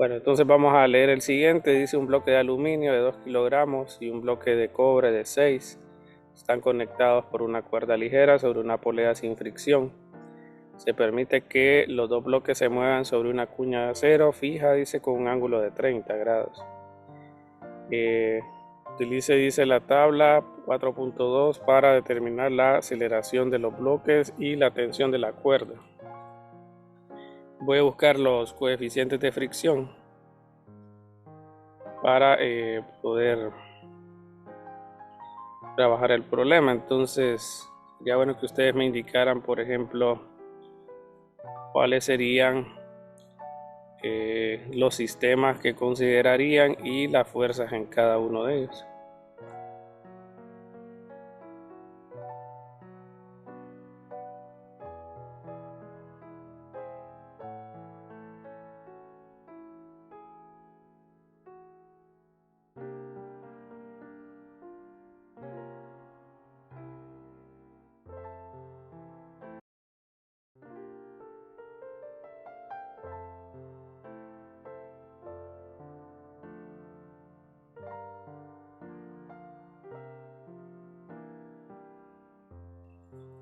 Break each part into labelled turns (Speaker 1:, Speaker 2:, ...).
Speaker 1: Bueno, entonces vamos a leer el siguiente. Dice: un bloque de aluminio de 2 kilogramos y un bloque de cobre de 6 están conectados por una cuerda ligera sobre una polea sin fricción. Se permite que los dos bloques se muevan sobre una cuña de acero fija, dice, con un ángulo de 30 grados. Dice la tabla 4.2 para determinar la aceleración de los bloques y la tensión de la cuerda. Voy a buscar los coeficientes de fricción para poder trabajar el problema. Entonces sería bueno que ustedes me indicaran, por ejemplo, cuáles serían los sistemas que considerarían y las fuerzas en cada uno de ellos.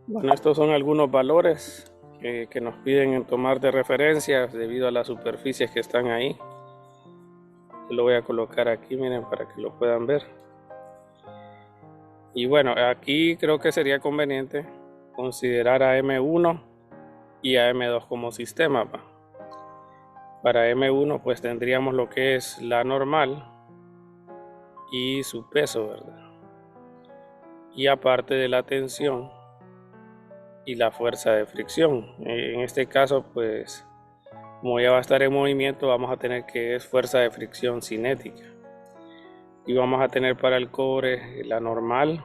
Speaker 1: Bueno, estos son algunos valores que nos piden tomar de referencia debido a las superficies que están ahí. Yo lo voy a colocar aquí, miren, para que lo puedan ver. Y bueno, aquí creo que sería conveniente considerar a M1 y a M2 como sistema. Para M1 pues tendríamos lo que es la normal y su peso, ¿verdad? Y aparte de la tensión y la fuerza de fricción. En este caso, pues como ya va a estar en movimiento, vamos a tener que es fuerza de fricción cinética. Y vamos a tener para el cobre la normal,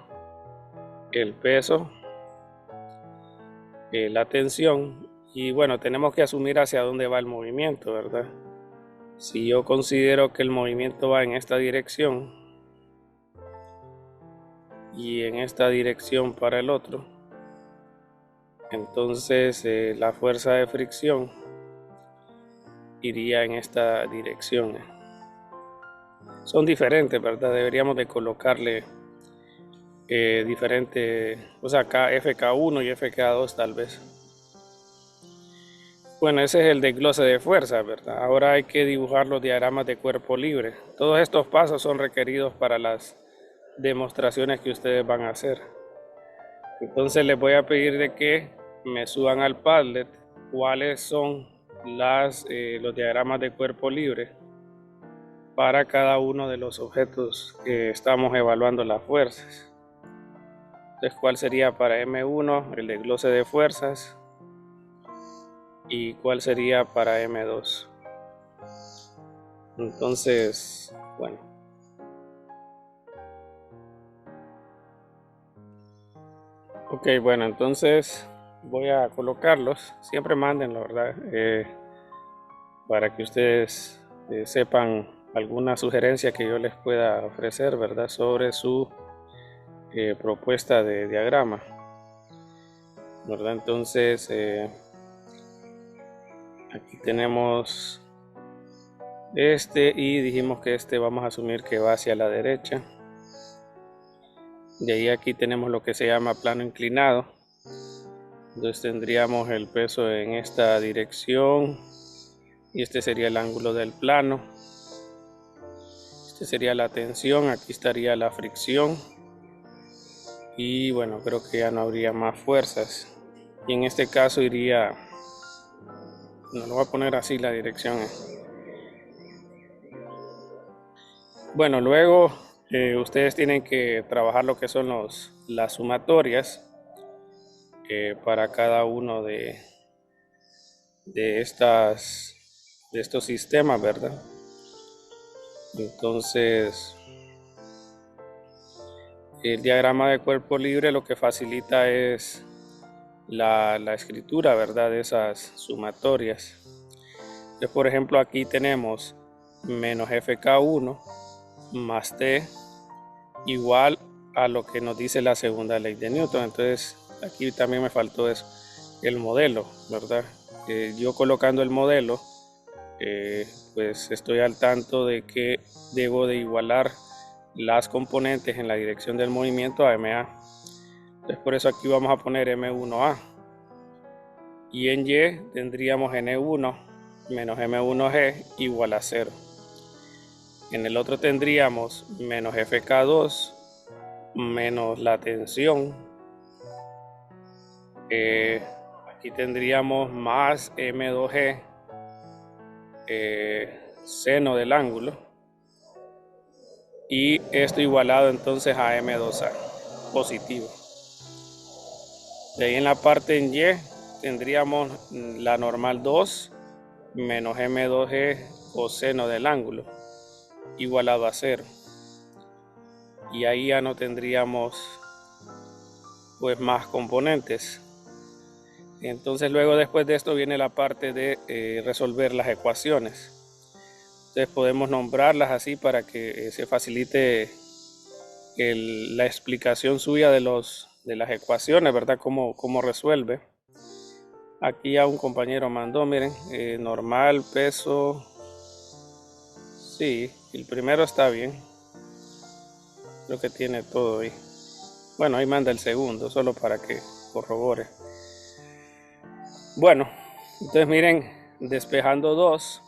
Speaker 1: el peso, la tensión. Y bueno, tenemos que asumir hacia dónde va el movimiento, ¿verdad? Si yo considero que el movimiento va en esta dirección y en esta dirección para el otro, entonces la fuerza de fricción iría en esta dirección. Son diferentes, ¿verdad? Deberíamos de colocarle diferente, o sea, FK1 y FK2 tal vez. Bueno, ese es el desglose de fuerza, ¿verdad? Ahora hay que dibujar los diagramas de cuerpo libre. Todos estos pasos son requeridos para las demostraciones que ustedes van a hacer. Entonces les voy a pedir de que me suban al Padlet cuáles son los diagramas de cuerpo libre para cada uno de los objetos que estamos evaluando las fuerzas. Entonces, ¿cuál sería para M1 el desglose de fuerzas? ¿Y cuál sería para M2? Entonces, bueno. Ok, bueno, entonces voy a colocarlos. Siempre mándenlo, ¿verdad? Para que ustedes sepan alguna sugerencia que yo les pueda ofrecer, ¿verdad? Sobre su propuesta de diagrama, ¿verdad? Entonces, aquí tenemos este y dijimos que este vamos a asumir que va hacia la derecha. De ahí aquí tenemos lo que se llama plano inclinado. Entonces tendríamos el peso en esta dirección y este sería el ángulo del plano. Este sería la tensión, aquí estaría la fricción y bueno, creo que ya no habría más fuerzas. Y en este caso iría, no lo voy a poner así la dirección. Bueno, luego ustedes tienen que trabajar lo que son las sumatorias para cada uno de estos sistemas, ¿verdad? Entonces, el diagrama de cuerpo libre lo que facilita es la escritura, ¿verdad? De esas sumatorias. Entonces, por ejemplo, aquí tenemos menos FK1 más T igual a lo que nos dice la segunda ley de Newton. Entonces, aquí también me faltó eso, el modelo, ¿verdad? Yo colocando el modelo pues estoy al tanto de que debo de igualar las componentes en la dirección del movimiento a MA. Entonces por eso aquí vamos a poner M1A. Y en Y tendríamos N1 menos M1G igual a 0. En el otro tendríamos menos FK2 menos la tensión. Aquí tendríamos más M2G seno del ángulo. Y esto igualado entonces a M2A positivo. De ahí en la parte en Y tendríamos la normal 2 menos M2G coseno del ángulo igualado a 0. Y ahí ya no tendríamos pues más componentes. Entonces luego después de esto viene la parte de resolver las ecuaciones. Entonces podemos nombrarlas así para que se facilite la explicación suya de las ecuaciones, ¿verdad? Cómo resuelve. Aquí ya un compañero mandó, miren, normal, peso. Sí, el primero está bien. Creo que tiene todo ahí. Bueno, ahí manda el segundo, solo para que corrobore. Bueno, entonces miren, despejando 2,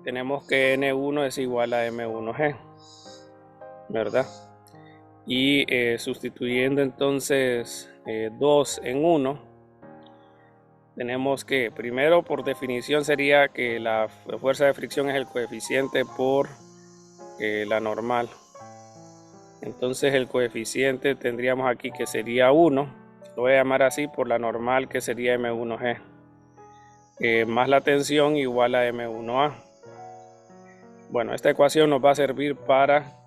Speaker 1: tenemos que N1 es igual a M1G, ¿verdad? Y sustituyendo entonces 2 en 1, tenemos que primero por definición sería que la fuerza de fricción es el coeficiente por la normal. Entonces el coeficiente tendríamos aquí que sería 1, lo voy a llamar así por la normal que sería M1G, más la tensión igual a M1A. Bueno, esta ecuación nos va a servir para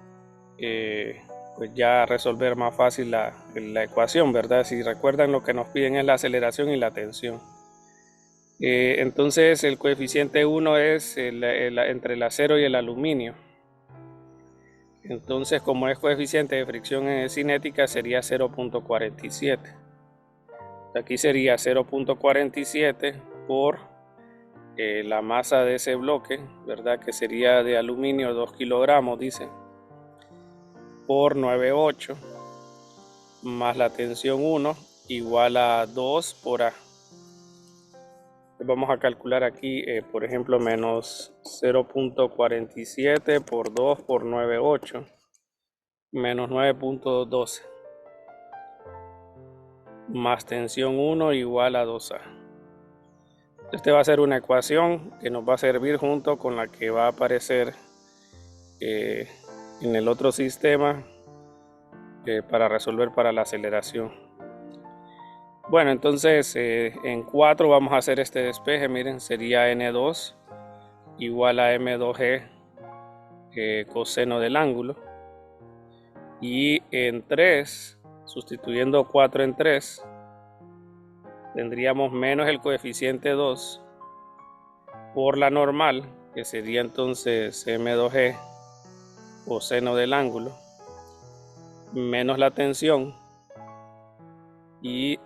Speaker 1: pues ya resolver más fácil la ecuación, ¿verdad? Si recuerdan, lo que nos piden es la aceleración y la tensión. Entonces el coeficiente 1 es entre el acero y el aluminio. Entonces, como es coeficiente de fricción cinética, sería 0.47. Aquí sería 0.47 por la masa de ese bloque, ¿verdad? Que sería de aluminio 2 kilogramos, dice, por 9,8 más la tensión 1 igual a 2 por A. Vamos a calcular aquí, por ejemplo, menos 0.47 por 2 por 9,8 menos 9.12 más tensión 1 igual a 2A. Este va a ser una ecuación que nos va a servir junto con la que va a aparecer en el otro sistema para resolver para la aceleración. Bueno, entonces en 4 vamos a hacer este despeje. Miren, sería N2 igual a M2G coseno del ángulo. Y en 3, sustituyendo 4 en 3, tendríamos menos el coeficiente 2 por la normal, que sería entonces M2G coseno del ángulo, menos la tensión. Y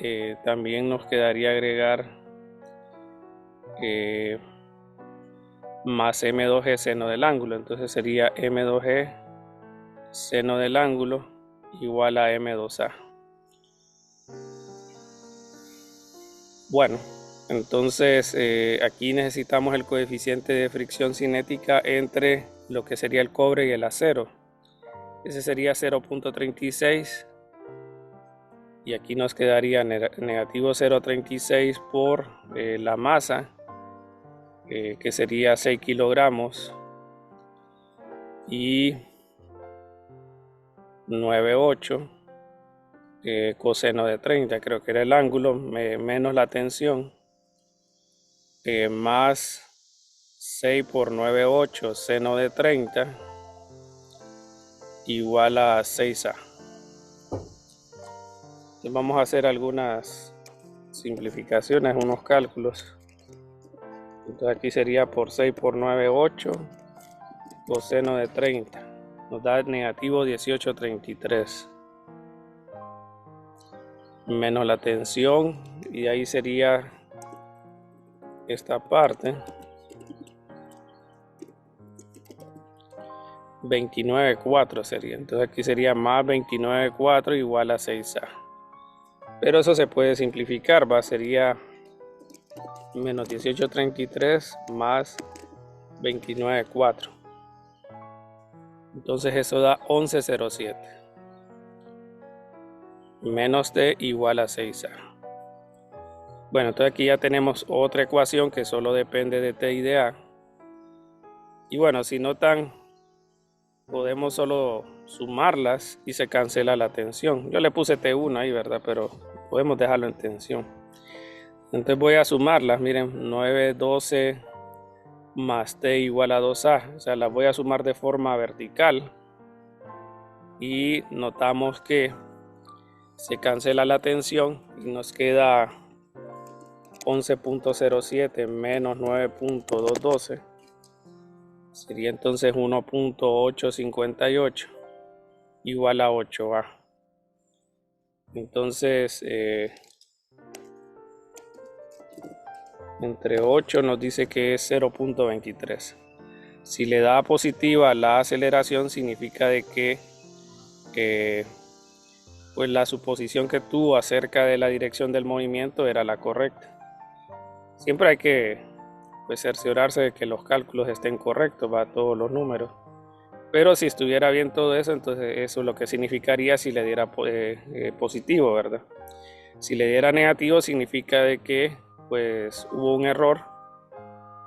Speaker 1: también nos quedaría agregar más M2G seno del ángulo. Entonces sería M2G seno del ángulo igual a M2A. Bueno, entonces aquí necesitamos el coeficiente de fricción cinética entre lo que sería el cobre y el acero. Ese sería 0.36 y aquí nos quedaría negativo 0.36 por la masa, que sería 6 kilogramos, y 9,8 coseno de 30, creo que era el ángulo, menos la tensión, más 6 por 9,8 seno de 30 igual a 6A. Entonces vamos a hacer algunas simplificaciones, unos cálculos. Entonces aquí sería por 6 por 9,8 coseno de 30. Nos da negativo 18,33. Menos la tensión. Y ahí sería esta parte. 29,4 sería. Entonces aquí sería más 29,4 igual a 6A. Pero eso se puede simplificar, sería menos 1833 más 29,4. Entonces eso da 11,07. Menos T igual a 6A. Bueno, entonces aquí ya tenemos otra ecuación que solo depende de T y de A. Y bueno, si notan, podemos solo sumarlas y se cancela la tensión. Yo le puse T1 ahí, ¿verdad? Pero podemos dejarlo en tensión. Entonces voy a sumarlas, miren, 9,12 más T igual a 2A. O sea, las voy a sumar de forma vertical. Y notamos que se cancela la tensión y nos queda 11,07 menos 9,212. Sería entonces 1,858 igual a 8A. Entonces, entre 8 nos dice que es 0,23. Si le da positiva la aceleración, significa de que pues la suposición que tuvo acerca de la dirección del movimiento era la correcta. Siempre hay que cerciorarse de que los cálculos estén correctos, todos los números. Pero si estuviera bien todo eso, entonces eso es lo que significaría si le diera positivo, ¿verdad? Si le diera negativo, significa de que pues hubo un error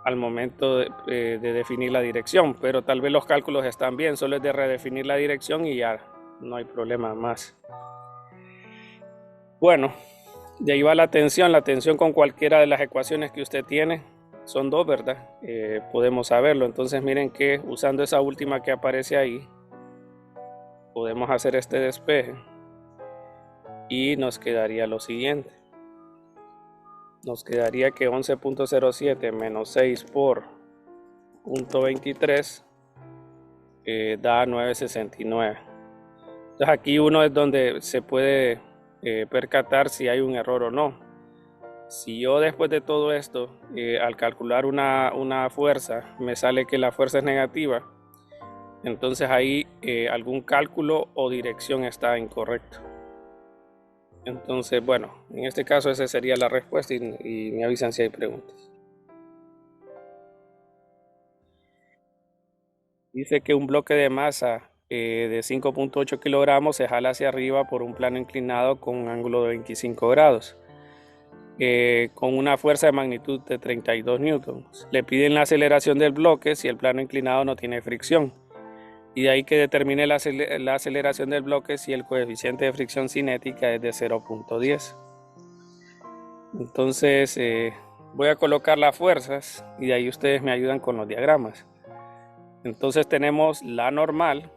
Speaker 1: al momento de definir la dirección, pero tal vez los cálculos están bien, solo es de redefinir la dirección y ya no hay problema más. Bueno, de ahí va la tensión con cualquiera de las ecuaciones que usted tiene, son dos, ¿verdad? Podemos saberlo. Entonces miren que usando esa última que aparece ahí, podemos hacer este despeje y nos quedaría lo siguiente. Nos quedaría que 11,07 menos 6 por 0,23 da 9,69. Entonces aquí uno es donde se puede percatar si hay un error o no. Si yo después de todo esto, al calcular una fuerza, me sale que la fuerza es negativa, entonces ahí algún cálculo o dirección está incorrecto. Entonces, bueno, en este caso esa sería la respuesta y me avisan si hay preguntas. Dice que un bloque de masa de 5,8 kilogramos se jala hacia arriba por un plano inclinado con un ángulo de 25 grados. Con una fuerza de magnitud de 32 newtons. Le piden la aceleración del bloque si el plano inclinado no tiene fricción. Y de ahí que determine la aceleración del bloque si el coeficiente de fricción cinética es de 0,10. Entonces voy a colocar las fuerzas y de ahí ustedes me ayudan con los diagramas. Entonces tenemos la normal.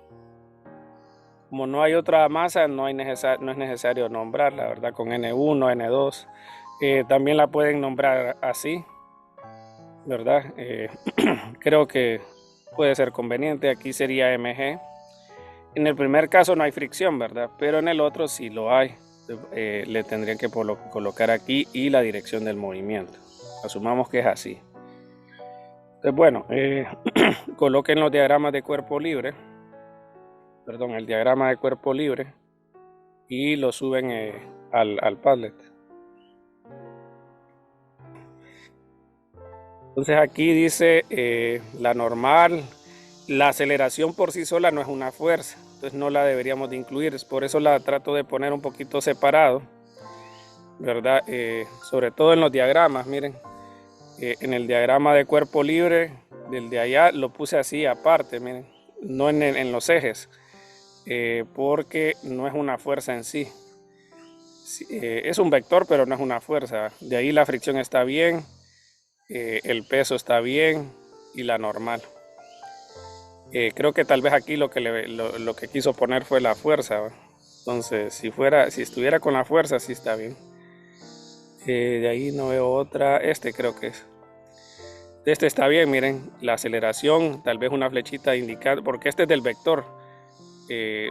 Speaker 1: Como no hay otra masa, no es necesario nombrarla, ¿verdad? Con N1, N2. También la pueden nombrar así, ¿verdad? Creo que puede ser conveniente. Aquí sería MG. En el primer caso no hay fricción, ¿verdad? Pero en el otro sí lo hay. Le tendrían que colocar aquí y la dirección del movimiento. Asumamos que es así. Entonces, bueno, coloquen los diagramas de cuerpo libre. Perdón, el diagrama de cuerpo libre y lo suben al Padlet. Entonces aquí dice la normal, la aceleración por sí sola no es una fuerza, entonces no la deberíamos de incluir, por eso la trato de poner un poquito separado, ¿verdad? Sobre todo en los diagramas, miren, en el diagrama de cuerpo libre, del de allá lo puse así aparte, miren, no en los ejes, porque no es una fuerza en sí. Es un vector, pero no es una fuerza, de ahí la fricción está bien. El peso está bien y la normal. Creo que tal vez aquí lo que quiso poner fue la fuerza. Entonces, si estuviera con la fuerza, sí está bien. De ahí no veo otra. Creo que es. Este está bien, miren, la aceleración, tal vez una flechita indicando, porque este es del vector.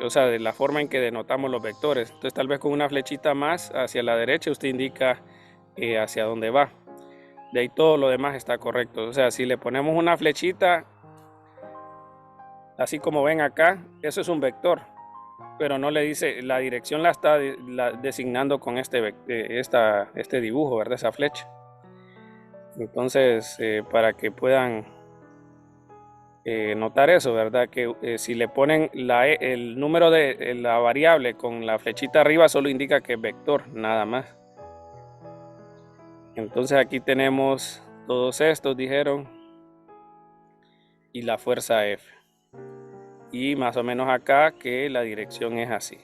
Speaker 1: O sea, de la forma en que denotamos los vectores. Entonces, tal vez con una flechita más hacia la derecha, usted indica hacia dónde va. De ahí todo lo demás está correcto. O sea, si le ponemos una flechita, Así como ven acá, eso es un vector, pero no le dice, la dirección la está designando con este dibujo, ¿verdad? Esa flecha. Entonces, para que puedan notar eso, ¿verdad? Que si le ponen el número de la variable con la flechita arriba, solo indica que es vector, nada más. Entonces aquí tenemos todos estos, dijeron, y la fuerza F. Y más o menos acá que la dirección es así.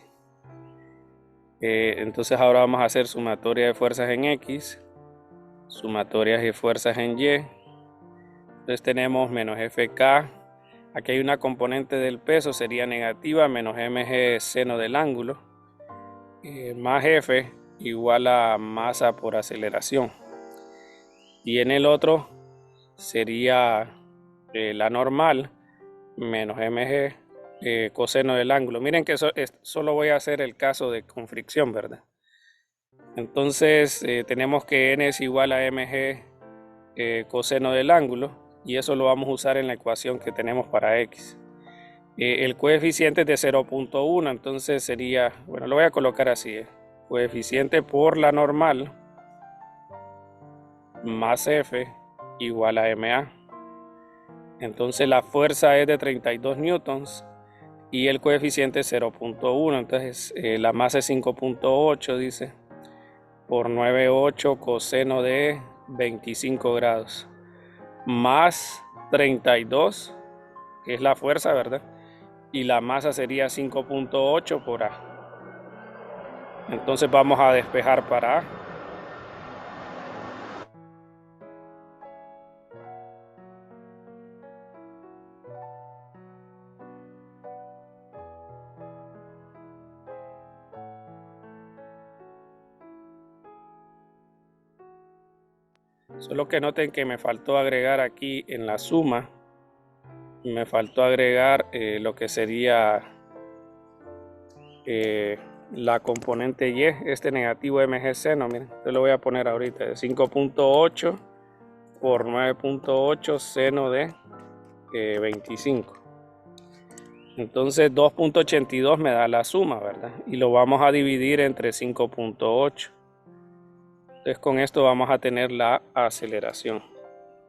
Speaker 1: Entonces ahora vamos a hacer sumatoria de fuerzas en X, sumatorias de fuerzas en Y. Entonces tenemos menos FK. Aquí hay una componente del peso, sería negativa, menos mg seno del ángulo, más F igual a masa por aceleración. Y en el otro sería la normal, menos mg coseno del ángulo. Miren que solo voy a hacer el caso de con fricción, ¿verdad? Entonces tenemos que n es igual a mg coseno del ángulo, y eso lo vamos a usar en la ecuación que tenemos para x. El coeficiente es de 0.1, entonces sería, bueno, lo voy a colocar así, coeficiente por la normal más F igual a MA. Entonces la fuerza es de 32 newtons y el coeficiente es 0.1, entonces la masa es 5.8, dice, por 9,8 coseno de 25 grados, más 32, que es la fuerza, ¿verdad? Y la masa sería 5.8 por A. Entonces vamos a despejar para A. Solo que noten que me faltó agregar aquí en la suma, me faltó agregar lo que sería la componente Y, este negativo mg seno. Miren, yo lo voy a poner ahorita, de 5.8 por 9.8 seno de 25. Entonces 2.82 me da la suma, ¿verdad? Y lo vamos a dividir entre 5.8. Entonces con esto vamos a tener la aceleración.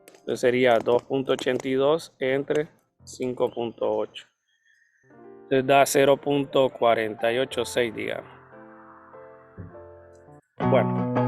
Speaker 1: Entonces sería 2.82 entre 5.8. Entonces da 0.486, digamos. Bueno.